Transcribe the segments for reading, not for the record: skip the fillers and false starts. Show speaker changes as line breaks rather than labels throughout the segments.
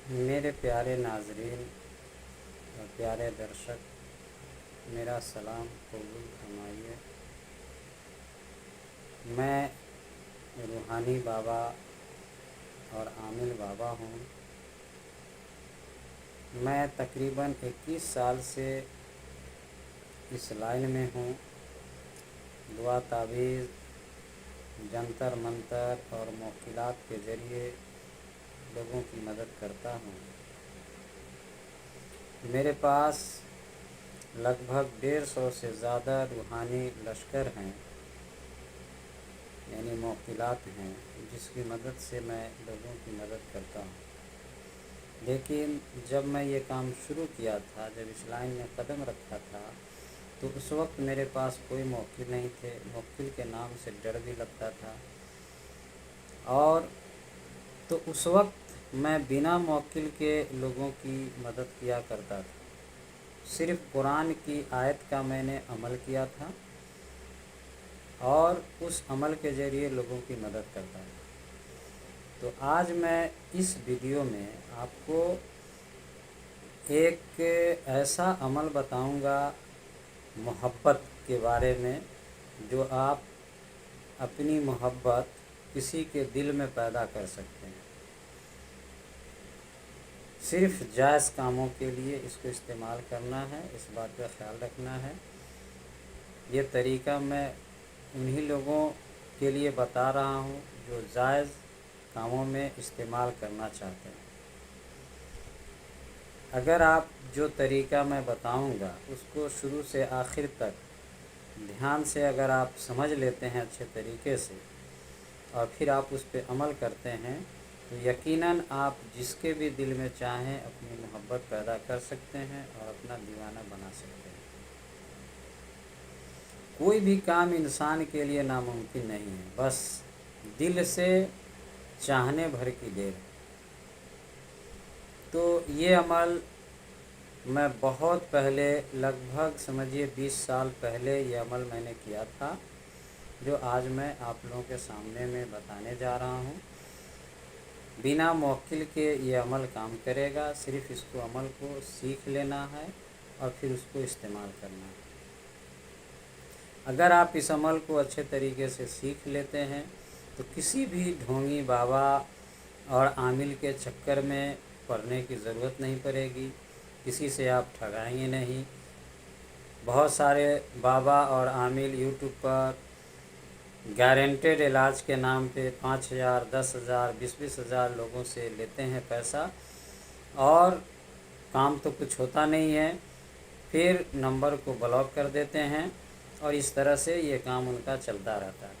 میرے پیارے ناظرین اور پیارے درشک، میرا سلام قبول فرمائیے۔ میں روحانی بابا اور عامل بابا ہوں۔ میں تقریباً 21 سال سے اس لائن میں ہوں۔ دعا تعویذ، جنتر منتر اور موکلات کے ذریعے لوگوں کی مدد کرتا ہوں۔ میرے پاس لگ بھگ 150 سے زیادہ روحانی لشکر ہیں، یعنی موکلات ہیں، جس کی مدد سے میں لوگوں کی مدد کرتا ہوں۔ لیکن جب میں یہ کام شروع کیا تھا، جب اس لائن میں قدم رکھا تھا، تو اس وقت میرے پاس کوئی موکل نہیں تھے۔ موکل کے نام سے ڈر بھی لگتا تھا، اور تو اس وقت میں بنا موکل کے لوگوں کی مدد کیا کرتا تھا۔ صرف قرآن کی آیت کا میں نے عمل کیا تھا اور اس عمل کے ذریعے لوگوں کی مدد کرتا تھا۔ تو آج میں اس ویڈیو میں آپ کو ایک ایسا عمل بتاؤں گا محبت کے بارے میں، جو آپ اپنی محبت کسی کے دل میں پیدا کر سکتے ہیں۔ صرف جائز کاموں کے لیے اس کو استعمال کرنا ہے، اس بات کا خیال رکھنا ہے۔ یہ طریقہ میں انہی لوگوں کے لیے بتا رہا ہوں جو جائز کاموں میں استعمال کرنا چاہتے ہیں۔ اگر آپ جو طریقہ میں بتاؤں گا اس کو شروع سے آخر تک دھیان سے اگر آپ سمجھ لیتے ہیں اچھے طریقے سے، اور پھر آپ اس پہ عمل کرتے ہیں، تو یقیناً آپ جس کے بھی دل میں چاہیں اپنی محبت پیدا کر سکتے ہیں اور اپنا دیوانہ بنا سکتے ہیں۔ کوئی بھی کام انسان کے لیے ناممکن نہیں ہے، بس دل سے چاہنے بھر کی دیر۔ تو یہ عمل میں بہت پہلے، لگ بھگ سمجھیے 20 سال پہلے یہ عمل میں نے کیا تھا، جو آج میں آپ لوگوں کے سامنے میں بتانے جا رہا ہوں۔ بنا موکل کے یہ عمل کام کرے گا، صرف اس کو عمل کو سیکھ لینا ہے اور پھر اس کو استعمال کرنا ہے۔ اگر آپ اس عمل کو اچھے طریقے سے سیکھ لیتے ہیں تو کسی بھی ڈھونگی بابا اور عامل کے چکر میں پڑنے کی ضرورت نہیں پڑے گی، کسی سے آپ ٹھگائیں گے نہیں۔ بہت سارے بابا اور عامل یوٹیوب پر گارنٹیڈ علاج کے نام پہ 5,000، 10,000، 20,000 لوگوں سے لیتے ہیں پیسہ، اور کام تو کچھ ہوتا نہیں ہے۔ پھر نمبر کو بلاک کر دیتے ہیں اور اس طرح سے یہ کام ان کا چلتا رہتا ہے۔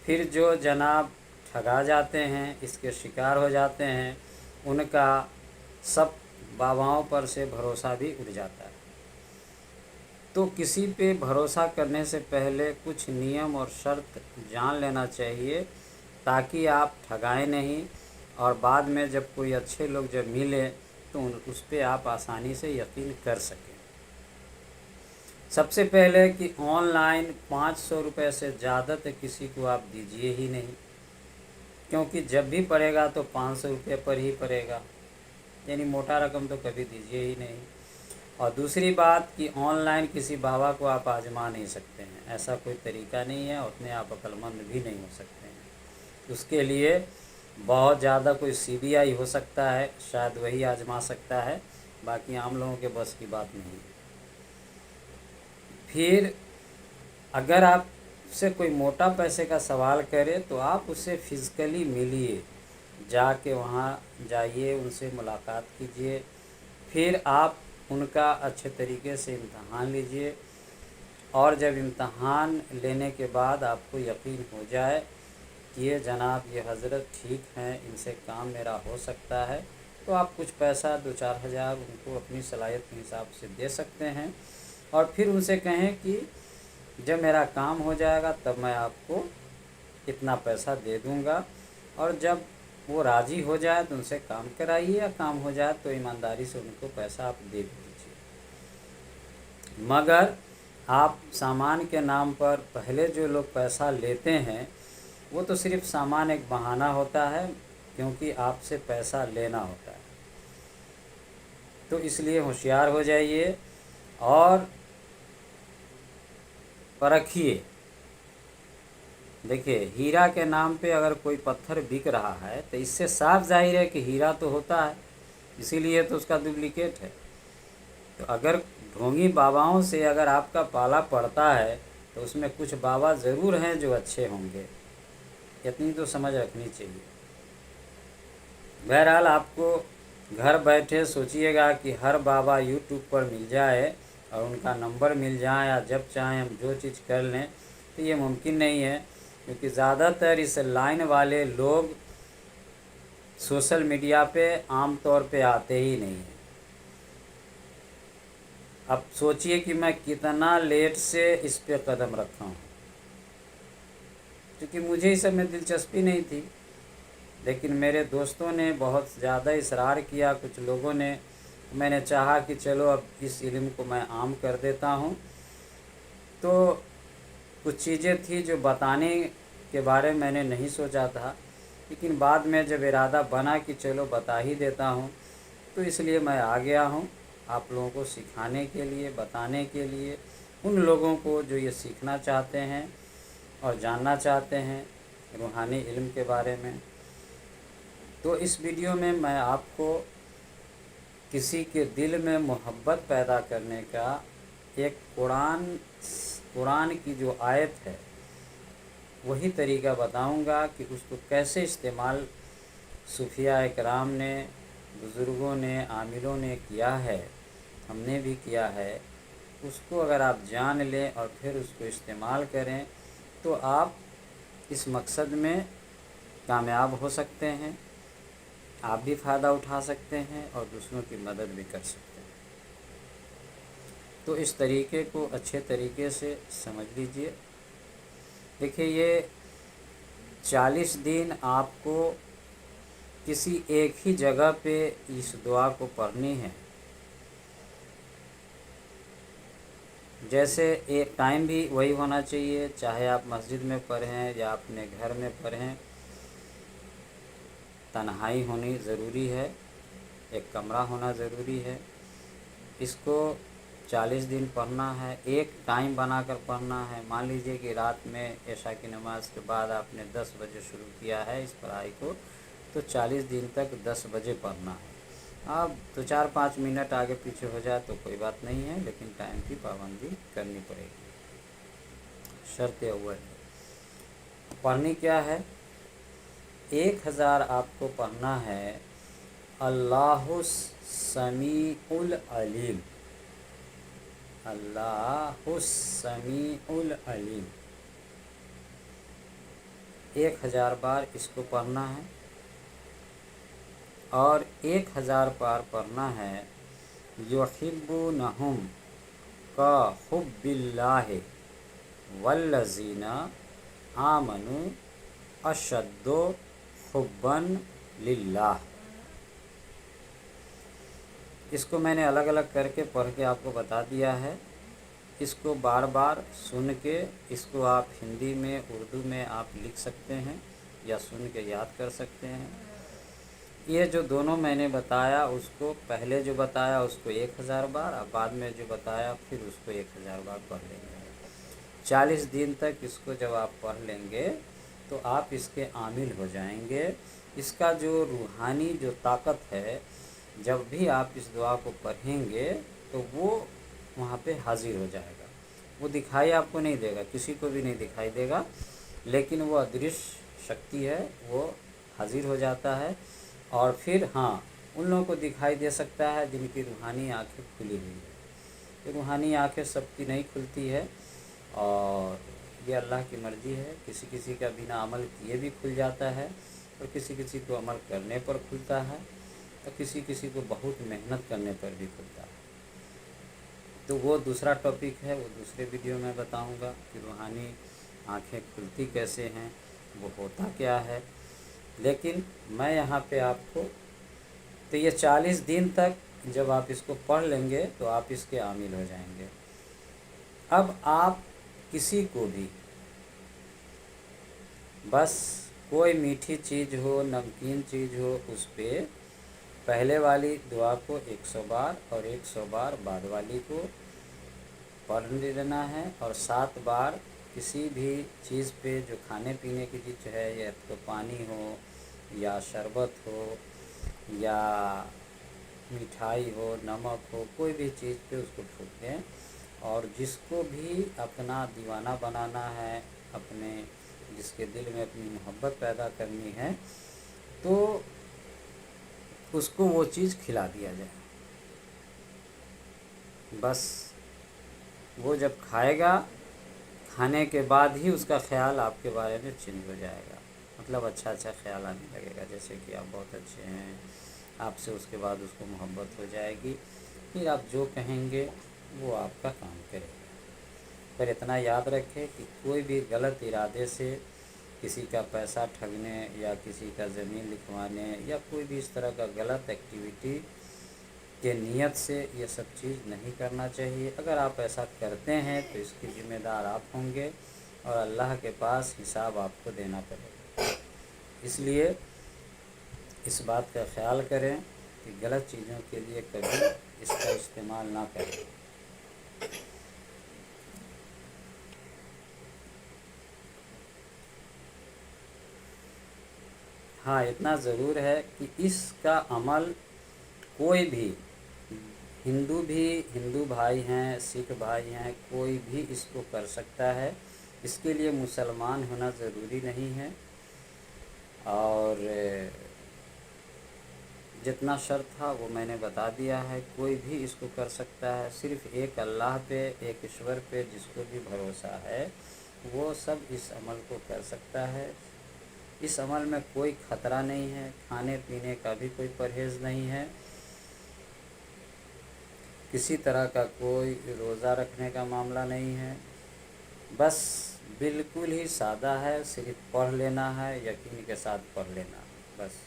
پھر جو جناب ٹھگا جاتے ہیں، اس کے شکار ہو جاتے ہیں، ان کا سب باباؤں پر سے بھروسہ بھی اٹھ جاتا ہے۔ تو کسی پہ بھروسہ کرنے سے پہلے کچھ نیم اور شرط جان لینا چاہیے، تاکہ آپ ٹھگائیں نہیں، اور بعد میں جب کوئی اچھے لوگ جب ملے تو اس پہ آپ آسانی سے یقین کر سکیں۔ سب سے پہلے کہ آن لائن 500 روپے سے زیادہ تک کسی کو آپ دیجیے ہی نہیں، کیونکہ جب بھی پڑے گا تو 500 روپے پر ہی پڑے گا، یعنی موٹا رقم تو کبھی دیجیے ہی نہیں۔ اور دوسری بات کہ آن لائن کسی بابا کو آپ آزما نہیں سکتے ہیں، ایسا کوئی طریقہ نہیں ہے، اتنے آپ عقل مند بھی نہیں ہو سکتے ہیں۔ اس کے لیے بہت زیادہ کوئی CBI ہو سکتا ہے، شاید وہی آزما سکتا ہے، باقی عام لوگوں کے بس کی بات نہیں ہے۔ پھر اگر آپ سے کوئی موٹا پیسے کا سوال کرے تو آپ اسے فزیکلی ملیے، جا کے وہاں جائیے، ان سے ملاقات کیجیے، پھر آپ ان کا اچھے طریقے سے امتحان لیجیے، اور جب امتحان لینے کے بعد آپ کو یقین ہو جائے کہ یہ جناب یہ حضرت ٹھیک ہیں، ان سے کام میرا ہو سکتا ہے، تو آپ کچھ پیسہ 2-4 ہزار ان کو اپنی صلاحیت کے حساب سے دے سکتے ہیں، اور پھر ان سے کہیں کہ جب میرا کام ہو جائے گا تب میں آپ کو اتنا پیسہ دے دوں گا، اور جب وہ راضی ہو جائے تو ان سے کام کرائیے، یا کام ہو جائے تو ایمانداری سے ان کو پیسہ آپ دے دیجیے۔ مگر آپ سامان کے نام پر پہلے جو لوگ پیسہ لیتے ہیں وہ تو صرف سامان ایک بہانہ ہوتا ہے، کیونکہ آپ سے پیسہ لینا ہوتا ہے۔ तो इसलिए होशियार हो जाइए और परखिए। देखिए, हीरा के नाम पे अगर कोई पत्थर बिक रहा है तो इससे साफ जाहिर है कि हीरा तो होता है, इसीलिए तो उसका डुप्लीकेट है। तो अगर ढोंगी बाबाओं से अगर आपका पाला पड़ता है तो उसमें कुछ बाबा ज़रूर हैं जो अच्छे होंगे, इतनी तो समझ रखनी चाहिए। बहरहाल, आपको घर बैठे सोचिएगा कि हर बाबा यूट्यूब पर मिल जाए और उनका नंबर मिल जाए या जब चाहें हम जो चीज़ कर लें, तो ये मुमकिन नहीं है, क्योंकि ज़्यादातर इस लाइन वाले लोग सोशल मीडिया पे आम तौर पे आते ही नहीं हैं। अब सोचिए कि मैं कितना लेट से इस पे कदम रखा हूँ, क्योंकि मुझे इस सब में दिलचस्पी नहीं थी, लेकिन मेरे दोस्तों ने बहुत ज़्यादा इसरार किया, कुछ लोगों ने। मैंने चाहा कि चलो अब इस इल्म को मैं आम कर देता हूँ। तो कुछ चीज़ें थी जो बताने के बारे में मैंने नहीं सोचा था, लेकिन बाद में जब इरादा बना कि चलो बता ही देता हूँ, तो इसलिए मैं आ गया हूँ आप लोगों को सिखाने के लिए, बताने के लिए, उन लोगों को जो ये सीखना चाहते हैं और जानना चाहते हैं रूहानी इल्म के बारे में। तो इस वीडियो में मैं आपको किसी के दिल में मोहब्बत पैदा करने का एक कुरान की जो आयत है वही तरीका बताऊंगा कि उसको कैसे इस्तेमाल सूफिया इकराम ने, बुज़ुर्गों ने, आमिलों ने किया है, हमने भी किया है। उसको अगर आप जान लें और फिर उसको इस्तेमाल करें तो आप इस मकसद में कामयाब हो सकते हैं, आप भी फ़ायदा उठा सकते हैं और दूसरों की मदद भी कर सकते हैं। तो इस तरीके को अच्छे तरीके से समझ लीजिए। देखिए, ये 40 दिन आपको किसी एक ही जगह पे इस दुआ को पढ़नी है। जैसे एक टाइम भी वही होना चाहिए, चाहे आप मस्जिद में पढ़ें या अपने घर में पढ़ें, तन्हाई होनी ज़रूरी है, एक कमरा होना ज़रूरी है। इसको 40 दिन पढ़ना है, एक टाइम बनाकर पढ़ना है। मान लीजिए कि रात में ऐशा की नमाज़ के बाद आपने 10 बजे शुरू किया है इस पढ़ाई को, तो 40 दिन तक 10 बजे पढ़ना है। अब तो 4-5 मिनट आगे पीछे हो जाए तो कोई बात नहीं है, लेकिन टाइम की पाबंदी करनी पड़ेगी, शर्त अव्वल है। पढ़नी क्या है? 1000 आपको पढ़ना है अल्लाहुस समीउल अलीम, अल्लाहुस समीउल अलीम। 1000 बार इसको पढ़ना है और 1000 बार पढ़ना है युहिब्बुनहुम का हुब्बिल्लाहि वल्लज़ीना आमनु अशद्दु हुब्बन लिल्लाह। इसको मैंने अलग अलग करके पढ़ के आपको बता दिया है। इसको बार बार सुन के, इसको आप हिंदी में, उर्दू में आप लिख सकते हैं या सुन के याद कर सकते हैं। ये जो दोनों मैंने बताया, उसको पहले जो बताया उसको 1000 बार, अब बाद में जो बताया फिर उसको 1000 बार पढ़ लेंगे। 40 दिन तक इसको जब आप पढ़ लेंगे तो आप इसके आमिल हो जाएंगे। इसका जो रूहानी जो ताकत है, जब भी आप इस दुआ को पढ़ेंगे तो वो वहाँ पे हाजिर हो जाएगा। वो दिखाई आपको नहीं देगा, किसी को भी नहीं दिखाई देगा, लेकिन वो अदृश्य शक्ति है, वो हाजिर हो जाता है। और फिर हाँ, उन लोगों को दिखाई दे सकता है जिनकी रूहानी आंखें खुली हुई है। तो रूहानी आंखें सबकी नहीं खुलती है, और ये अल्लाह की मर्ज़ी है। किसी किसी का बिना अमल किए भी खुल जाता है, और किसी किसी को अमल करने पर खुलता है, और किसी किसी को बहुत मेहनत करने पर भी खुलता है। तो वो दूसरा टॉपिक है, वो दूसरे वीडियो में बताऊंगा कि रूहानी आंखें खुलती कैसे हैं, वो होता क्या है। लेकिन मैं यहाँ पे आपको, तो ये 40 दिन तक जब आप इसको पढ़ लेंगे तो आप इसके आमिल हो जाएंगे। अब आप किसी को भी बस कोई मीठी चीज़ हो, नमकीन चीज़ हो, उस पर पहले वाली दुआ को 100 बार और 100 बार बाद वाली को पढ़ लेना है, और 7 बार किसी भी चीज़ पे जो खाने पीने की चीज़ है, या तो पानी हो या शरबत हो या मिठाई हो, नमक हो, कोई भी चीज़ पे उसको फूँक दें। और जिसको भी अपना दीवाना बनाना है, अपने जिसके दिल में अपनी मोहब्बत पैदा करनी है, तो उसको वो चीज़ खिला दिया जाए। बस वो जब खाएगा, खाने के बाद ही उसका ख्याल आपके बारे में चेंज हो जाएगा। मतलब अच्छा अच्छा ख्याल आने लगेगा, जैसे कि आप बहुत अच्छे हैं, आपसे उसके बाद उसको मोहब्बत हो जाएगी। फिर आप जो कहेंगे वो आपका काम करेगा। पर इतना याद रखें कि कोई भी गलत इरादे से किसी का पैसा ठगने या किसी का ज़मीन लिखवाने या कोई भी इस तरह का गलत एक्टिविटी के नियत से ये सब चीज़ नहीं करना चाहिए। अगर आप ऐसा करते हैं तो इसकी ज़िम्मेदार आप होंगे और अल्लाह के पास हिसाब आपको देना पड़ेगा। इसलिए इस बात का ख्याल करें कि गलत चीज़ों के लिए कभी इसका इस्तेमाल ना करें। हाँ, इतना ज़रूर है कि इसका अमल कोई भी हिंदू भाई हैं, सिख भाई हैं, कोई भी इसको कर सकता है। इसके लिए मुसलमान होना ज़रूरी नहीं है। और जितना शर्त था वो मैंने बता दिया है। कोई भी इसको कर सकता है। सिर्फ़ एक अल्लाह पे, एक ईश्वर पे जिसको भी भरोसा है, वो सब इस अमल को कर सकता है। इस अमल में कोई ख़तरा नहीं है, खाने पीने का भी कोई परहेज़ नहीं है, किसी तरह का कोई रोज़ा रखने का मामला नहीं है। बस बिल्कुल ही सादा है, सिर्फ पढ़ लेना है, यकीन के साथ पढ़ लेना है। बस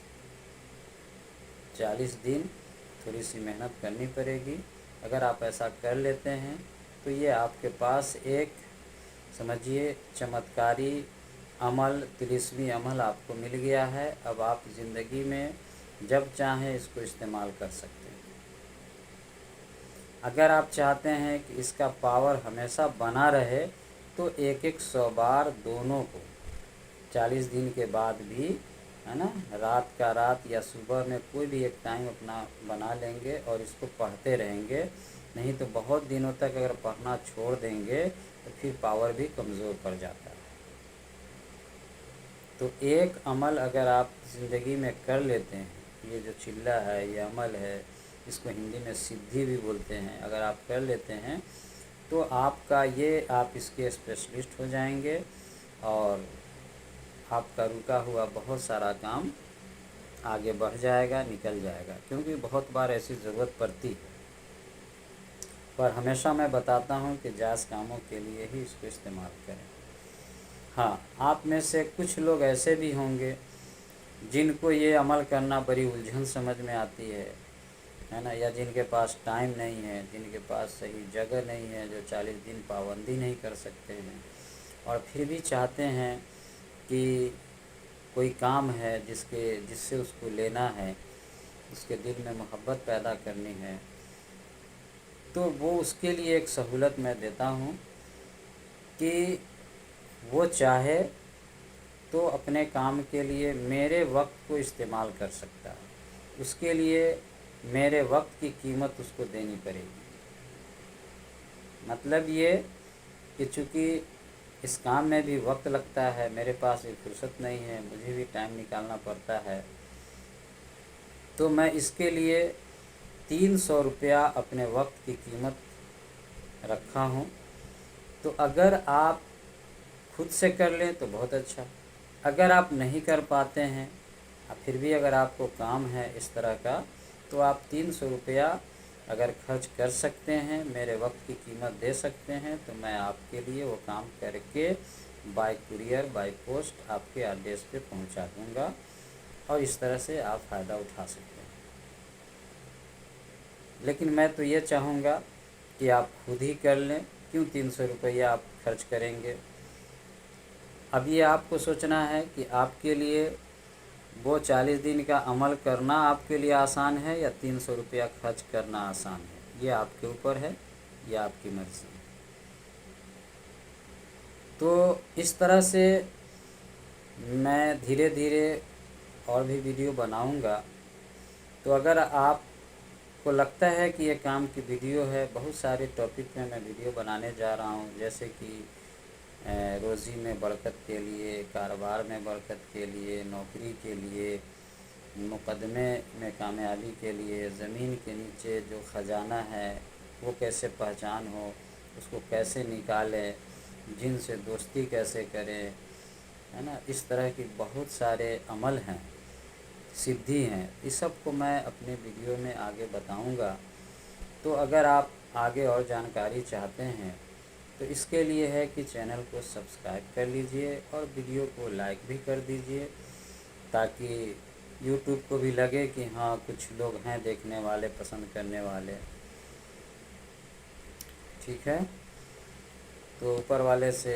40 दिन थोड़ी सी मेहनत करनी पड़ेगी। अगर आप ऐसा कर लेते हैं तो ये आपके पास एक समझिए चमत्कारी अमल, तिलिस्मी अमल आपको मिल गया है। अब आप ज़िंदगी में जब चाहें इसको इस्तेमाल कर सकते हैं। अगर आप चाहते हैं कि इसका पावर हमेशा बना रहे तो एक 100 बार दोनों को 40 दिन के बाद भी, है ना, रात का रात या सुबह में कोई भी एक टाइम अपना बना लेंगे और इसको पढ़ते रहेंगे। नहीं तो बहुत दिनों तक अगर पढ़ना छोड़ देंगे तो फिर पावर भी कमज़ोर पड़ जाता है। तो एक अमल अगर आप ज़िंदगी में कर लेते हैं, ये जो चिल्ला है, ये अमल है, इसको हिंदी में सिद्धि भी बोलते हैं, अगर आप कर लेते हैं तो आपका ये, आप इसके स्पेशलिस्ट हो जाएंगे और आपका रुका हुआ बहुत सारा काम आगे बढ़ जाएगा, निकल जाएगा। क्योंकि बहुत बार ऐसी ज़रूरत पड़ती है, पर हमेशा मैं बताता हूँ कि जायज़ कामों के लिए ही इसको इस्तेमाल करें। हाँ, आप में से कुछ लोग ऐसे भी होंगे जिनको ये अमल करना बड़ी उलझन समझ में आती है ना, या जिनके पास टाइम नहीं है, जिनके पास सही जगह नहीं है, जो 40 दिन पाबंदी नहीं कर सकते हैं और फिर भी चाहते हैं कि कोई काम है जिससे उसको लेना है, उसके दिल में मोहब्बत पैदा करनी है, तो वो उसके लिए एक सहूलत मैं देता हूँ कि वो चाहे तो अपने काम के लिए मेरे वक्त को इस्तेमाल कर सकता है। उसके लिए मेरे वक्त की कीमत उसको देनी पड़ेगी। मतलब ये कि चूँकि इस काम में भी वक्त लगता है, मेरे पास भी फुर्सत नहीं है, मुझे भी टाइम निकालना पड़ता है, तो मैं इसके लिए 300 रुपया अपने वक्त की कीमत रखा हूँ। तो अगर आप खुद से कर लें तो बहुत अच्छा। अगर आप नहीं कर पाते हैं, फिर भी अगर आपको काम है इस तरह का, तो आप 300 रुपया अगर खर्च कर सकते हैं, मेरे वक्त की कीमत दे सकते हैं, तो मैं आपके लिए वो काम करके बाय कुरियर, बाय पोस्ट आपके एड्रेस पे पहुंचा दूंगा और इस तरह से आप फ़ायदा उठा सकते हैं। लेकिन मैं तो ये चाहूँगा कि आप खुद ही कर लें। क्यों 300 रुपया आप खर्च करेंगे? अब ये आपको सोचना है कि आपके लिए वो 40 दिन का अमल करना आपके लिए आसान है या 300 रुपया खर्च करना आसान है, ये आपके ऊपर है, ये आपकी मर्ज़ी है। तो इस तरह से मैं धीरे धीरे और भी वीडियो बनाऊंगा। तो अगर आपको लगता है कि ये काम की वीडियो है, बहुत सारे टॉपिक में मैं वीडियो बनाने जा रहा हूँ, जैसे कि रोज़ी में बरकत के लिए, कारोबार में बरकत के लिए, नौकरी के लिए, मुकदमे में कामयाबी के लिए, ज़मीन के नीचे जो ख़जाना है वो कैसे पहचान हो, उसको कैसे निकालें, जिन से दोस्ती कैसे करें, है ना, इस तरह की बहुत सारे अमल हैं, सिद्धि हैं, इस सब को मैं अपने वीडियो में आगे बताऊंगा। तो अगर आप आगे और जानकारी चाहते हैं तो इसके लिए है कि चैनल को सब्सक्राइब कर लीजिए और वीडियो को लाइक भी कर दीजिए, ताकि यूट्यूब को भी लगे कि हाँ कुछ लोग हैं देखने वाले, पसंद करने वाले। ठीक है, तो ऊपर वाले से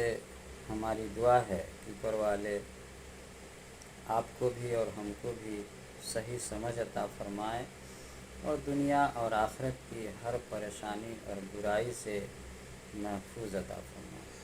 हमारी दुआ है कि ऊपर वाले आपको भी और हमको भी सही समझ अता फरमाए और दुनिया और आखिरत की हर परेशानी और बुराई से महफूज अता फरमाए।